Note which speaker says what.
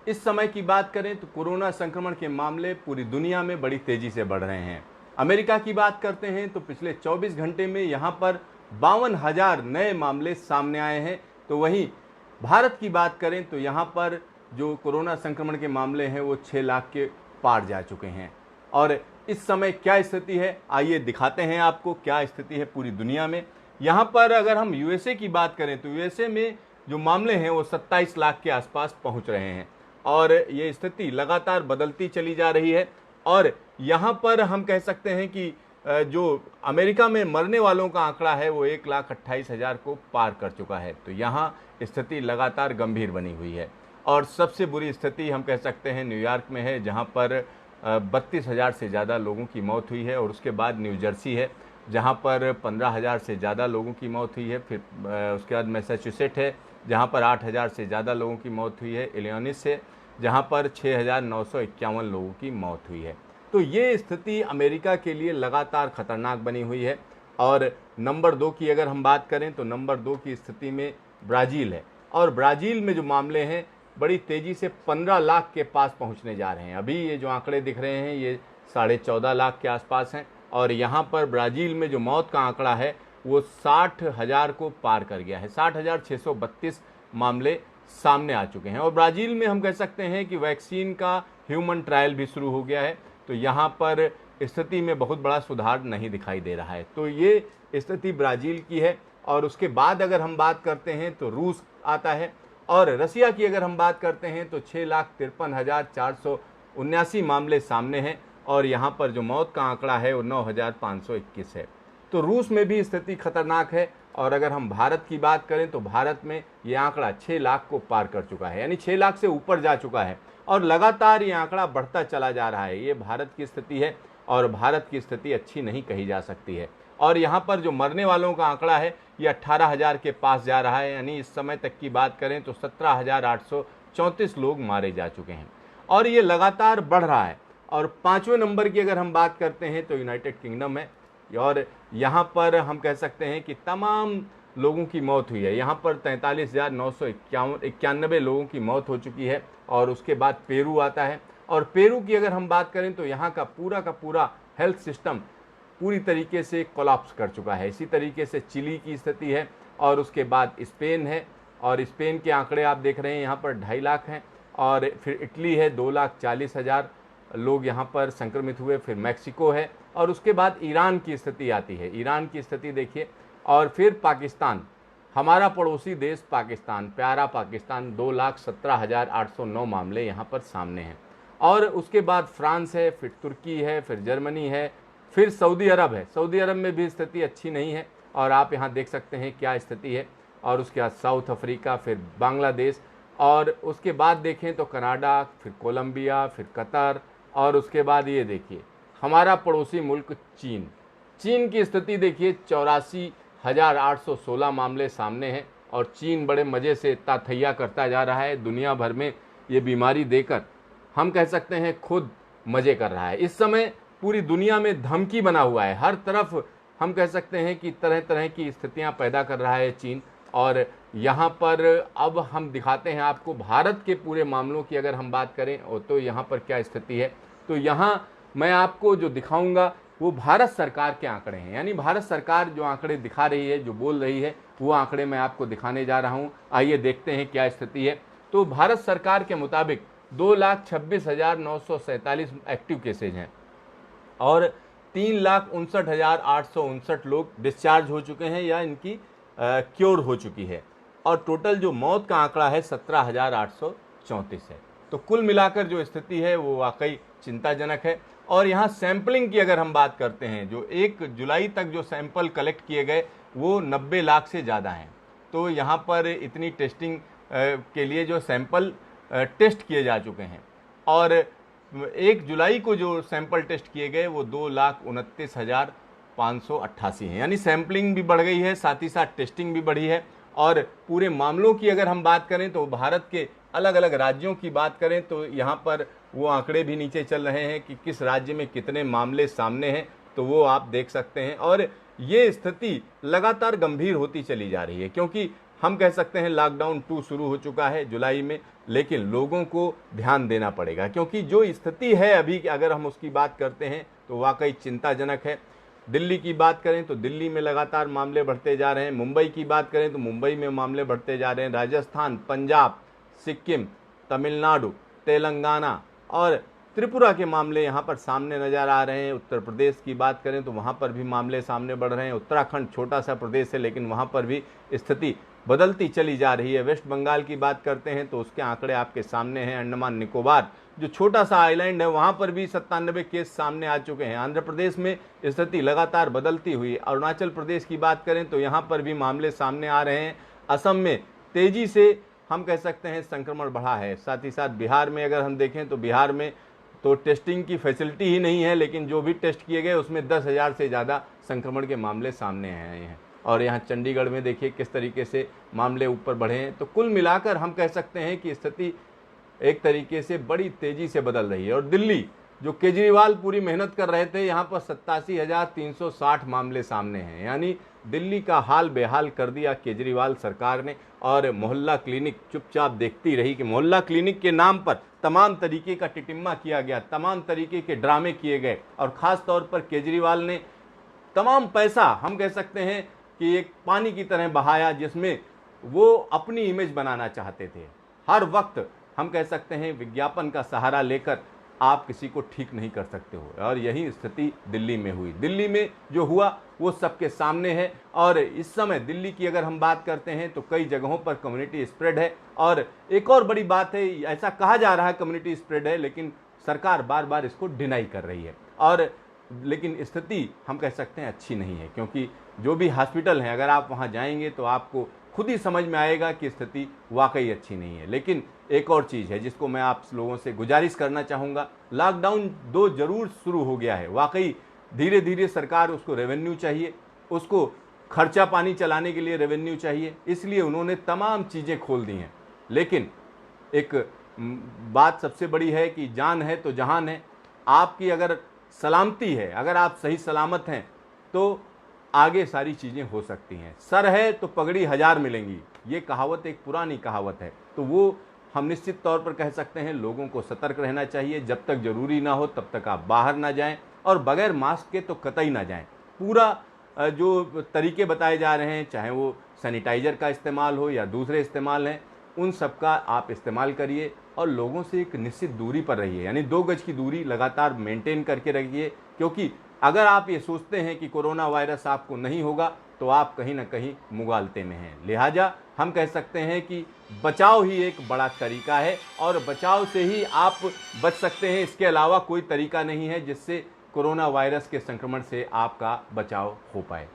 Speaker 1: इस समय की बात करें तो कोरोना संक्रमण के मामले पूरी दुनिया में बड़ी तेजी से बढ़ रहे हैं। अमेरिका की बात करते हैं तो पिछले 24 घंटे में यहां पर 52,000 नए मामले सामने आए हैं। तो वहीं भारत की बात करें तो यहां पर जो कोरोना संक्रमण के मामले हैं वो 6 लाख के पार जा चुके हैं। और इस समय क्या स्थिति है, आइए दिखाते हैं आपको क्या स्थिति है पूरी दुनिया में। यहाँ पर अगर हम यूएसए की बात करें तो यूएसए में जो मामले हैं वो 27 लाख के आसपास पहुंच रहे हैं और ये स्थिति लगातार बदलती चली जा रही है। और यहाँ पर हम कह सकते हैं कि जो अमेरिका में मरने वालों का आंकड़ा है वो 1,28,000 को पार कर चुका है। तो यहाँ स्थिति लगातार गंभीर बनी हुई है और सबसे बुरी स्थिति हम कह सकते हैं न्यूयॉर्क में है, जहाँ पर 32,000 से ज़्यादा लोगों की मौत हुई है। और उसके बाद न्यू जर्सी है जहाँ पर 15,000 से ज़्यादा लोगों की मौत हुई है। फिर उसके बाद मैसाचुसेट्स है जहाँ पर 8,000 से ज़्यादा लोगों की मौत हुई है। इलिनॉइस है जहाँ पर 6,951 लोगों की मौत हुई है। तो ये स्थिति अमेरिका के लिए लगातार खतरनाक बनी हुई है। और नंबर 2 की अगर हम बात करें तो नंबर 2 की स्थिति में ब्राज़ील है और ब्राज़ील में जो मामले हैं बड़ी तेज़ी से 15 लाख के पास पहुंचने जा रहे हैं। अभी ये जो आंकड़े दिख रहे हैं ये 14.5 लाख के आसपास हैं और यहाँ पर ब्राज़ील में जो मौत का आंकड़ा है वो 60,000 को पार कर गया है। 60,632 मामले सामने आ चुके हैं और ब्राज़ील में हम कह सकते हैं कि वैक्सीन का ह्यूमन ट्रायल भी शुरू हो गया है। तो यहाँ पर स्थिति में बहुत बड़ा सुधार नहीं दिखाई दे रहा है। तो ये स्थिति ब्राज़ील की है। और उसके बाद अगर हम बात करते हैं तो रूस आता है और रसिया की अगर हम बात करते हैं तो 6,53,479 मामले सामने हैं और यहाँ पर जो मौत का आंकड़ा है वो 9,521 है। तो रूस में भी स्थिति खतरनाक है। और अगर हम भारत की बात करें तो भारत में ये आंकड़ा 6 लाख को पार कर चुका है, यानी 6 लाख से ऊपर जा चुका है और लगातार ये आंकड़ा बढ़ता चला जा रहा है। ये भारत की स्थिति है और भारत की स्थिति अच्छी नहीं कही जा सकती है। और यहाँ पर जो मरने वालों का आंकड़ा है ये 18,000 के पास जा रहा है, यानी इस समय तक की बात करें तो 17,834 लोग मारे जा चुके हैं और ये लगातार बढ़ रहा है। और 5वें नंबर की अगर हम बात करते हैं तो यूनाइटेड किंगडम है और यहाँ पर हम कह सकते हैं कि तमाम लोगों की मौत हुई है। यहाँ पर 43,991 लोगों की मौत हो चुकी है। और उसके बाद पेरू आता है और पेरू की अगर हम बात करें तो यहाँ का पूरा हेल्थ सिस्टम पूरी तरीके से कोलैप्स कर चुका है। इसी तरीके से चिली की स्थिति है और उसके बाद स्पेन है और स्पेन के आंकड़े आप देख रहे हैं यहाँ पर 2.5 लाख हैं। और फिर इटली है 2,40,000 लोग यहाँ पर संक्रमित हुए। फिर मैक्सिको है और उसके बाद ईरान की स्थिति आती है। ईरान की स्थिति देखिए। और फिर पाकिस्तान, हमारा पड़ोसी देश पाकिस्तान, प्यारा पाकिस्तान, 2,17,809 मामले यहाँ पर सामने हैं। और उसके बाद फ्रांस है, फिर तुर्की है, फिर जर्मनी है, फिर सऊदी अरब है। सऊदी अरब में भी स्थिति अच्छी नहीं है और आप यहाँ देख सकते हैं क्या स्थिति है। और उसके बाद साउथ अफ्रीका, फिर बांग्लादेश और उसके बाद देखें तो कनाडा, फिर कोलंबिया, फिर कतर और उसके बाद ये देखिए हमारा पड़ोसी मुल्क चीन। चीन की स्थिति देखिए, 84,816 मामले सामने हैं और चीन बड़े मज़े से ताथैया करता जा रहा है। दुनिया भर में ये बीमारी देकर हम कह सकते हैं खुद मज़े कर रहा है। इस समय पूरी दुनिया में धमकी बना हुआ है, हर तरफ हम कह सकते हैं कि तरह तरह की स्थितियां पैदा कर रहा है चीन। और यहाँ पर अब हम दिखाते हैं आपको भारत के पूरे मामलों की अगर हम बात करें तो यहाँ पर क्या स्थिति है। तो यहाँ मैं आपको जो दिखाऊंगा वो भारत सरकार के आंकड़े हैं, यानी भारत सरकार जो आंकड़े दिखा रही है, जो बोल रही है, वो आंकड़े मैं आपको दिखाने जा रहा हूँ। आइए देखते हैं क्या स्थिति है। तो भारत सरकार के मुताबिक 2,26,947 एक्टिव केसेज हैं और 3,59,859 लोग डिस्चार्ज हो चुके हैं या इनकी क्योर हो चुकी है। और टोटल जो मौत का आंकड़ा है 17,834 है। तो कुल मिलाकर जो स्थिति है वो वाकई चिंताजनक है। और यहाँ सैंपलिंग की अगर हम बात करते हैं, जो 1 जुलाई तक जो सैंपल कलेक्ट किए गए वो 90 लाख से ज़्यादा हैं। तो यहाँ पर इतनी टेस्टिंग के लिए जो सैंपल टेस्ट किए जा चुके हैं और 1 जुलाई को जो सैंपल टेस्ट किए गए वो 2,29,588 हैं, यानी सैंपलिंग भी बढ़ गई है, साथ ही साथ टेस्टिंग भी बढ़ी है। और पूरे मामलों की अगर हम बात करें तो भारत के अलग अलग राज्यों की बात करें तो यहाँ पर वो आंकड़े भी नीचे चल रहे हैं कि किस राज्य में कितने मामले सामने हैं, तो वो आप देख सकते हैं। और ये स्थिति लगातार गंभीर होती चली जा रही है क्योंकि हम कह सकते हैं लॉकडाउन 2 शुरू हो चुका है जुलाई में लेकिन लोगों को ध्यान देना पड़ेगा, क्योंकि जो स्थिति है अभी अगर हम उसकी बात करते हैं तो वाकई चिंताजनक है। दिल्ली की बात करें तो दिल्ली में लगातार मामले बढ़ते जा रहे हैं, मुंबई की बात करें तो मुंबई में मामले बढ़ते जा रहे हैं, राजस्थान, पंजाब, सिक्किम, तमिलनाडु, तेलंगाना और त्रिपुरा के मामले यहाँ पर सामने नजर आ रहे हैं। उत्तर प्रदेश की बात करें तो वहाँ पर भी मामले सामने बढ़ रहे हैं। उत्तराखंड छोटा सा प्रदेश है लेकिन वहाँ पर भी स्थिति बदलती चली जा रही है। वेस्ट बंगाल की बात करते हैं तो उसके आंकड़े आपके सामने हैं। अंडमान निकोबार जो छोटा सा आइलैंड है वहाँ पर भी 97 केस सामने आ चुके हैं। आंध्र प्रदेश में स्थिति लगातार बदलती हुई। अरुणाचल प्रदेश की बात करें तो यहाँ पर भी मामले सामने आ रहे हैं। असम में तेजी से हम कह सकते हैं संक्रमण बढ़ा है। साथ ही साथ बिहार में अगर हम देखें तो बिहार में तो टेस्टिंग की फैसिलिटी ही नहीं है, लेकिन जो भी टेस्ट किए गए उसमें 10,000 से ज़्यादा संक्रमण के मामले सामने आए हैं। और यहाँ चंडीगढ़ में देखिए किस तरीके से मामले ऊपर बढ़े हैं। तो कुल मिलाकर हम कह सकते हैं कि स्थिति एक तरीके से बड़ी तेज़ी से बदल रही है। और दिल्ली जो केजरीवाल पूरी मेहनत कर रहे थे, यहाँ पर 87,360 मामले सामने हैं। यानी दिल्ली का हाल बेहाल कर दिया केजरीवाल सरकार ने। और मोहल्ला क्लिनिक चुपचाप देखती रही कि मोहल्ला क्लिनिक के नाम पर तमाम तरीके का टिटिम्मा किया गया, तमाम तरीके के ड्रामे किए गए। और ख़ास तौर पर केजरीवाल ने तमाम पैसा हम कह सकते हैं कि एक पानी की तरह बहाया, जिसमें वो अपनी इमेज बनाना चाहते थे। हर वक्त हम कह सकते हैं विज्ञापन का सहारा लेकर आप किसी को ठीक नहीं कर सकते हो। और यही स्थिति दिल्ली में हुई। दिल्ली में जो हुआ वो सबके सामने है। और इस समय दिल्ली की अगर हम बात करते हैं तो कई जगहों पर कम्युनिटी स्प्रेड है। और एक और बड़ी बात है, ऐसा कहा जा रहा है कम्युनिटी स्प्रेड है, लेकिन सरकार बार बार इसको डिनाई कर रही है। और लेकिन स्थिति हम कह सकते हैं अच्छी नहीं है, क्योंकि जो भी हॉस्पिटल हैं अगर आप वहाँ जाएंगे तो आपको खुद ही समझ में आएगा कि स्थिति वाकई अच्छी नहीं है। लेकिन एक और चीज़ है जिसको मैं आप लोगों से गुजारिश करना चाहूँगा, लॉकडाउन 2 जरूर शुरू हो गया है। वाकई धीरे धीरे सरकार उसको रेवेन्यू चाहिए, उसको खर्चा पानी चलाने के लिए रेवेन्यू चाहिए, इसलिए उन्होंने तमाम चीज़ें खोल दी हैं। लेकिन एक बात सबसे बड़ी है कि जान है तो जहान है। आपकी अगर सलामती है, अगर आप सही सलामत हैं तो आगे सारी चीज़ें हो सकती हैं। सर है तो पगड़ी 1000 मिलेंगी, ये कहावत एक पुरानी कहावत है। तो वो हम निश्चित तौर पर कह सकते हैं लोगों को सतर्क रहना चाहिए। जब तक ज़रूरी ना हो तब तक आप बाहर ना जाएं, और बगैर मास्क के तो कतई ना जाएं। पूरा जो तरीके बताए जा रहे हैं, चाहे वो सैनिटाइज़र का इस्तेमाल हो या दूसरे इस्तेमाल हैं, उन सब का आप इस्तेमाल करिए। और लोगों से एक निश्चित दूरी पर रहिए, यानी 2 गज की दूरी लगातार मेंटेन करके रखिए। क्योंकि अगर आप ये सोचते हैं कि कोरोना वायरस आपको नहीं होगा तो आप कहीं ना कहीं मुगालते में हैं। लिहाजा हम कह सकते हैं कि बचाव ही एक बड़ा तरीका है, और बचाव से ही आप बच सकते हैं। इसके अलावा कोई तरीका नहीं है जिससे कोरोना वायरस के संक्रमण से आपका बचाव हो पाए।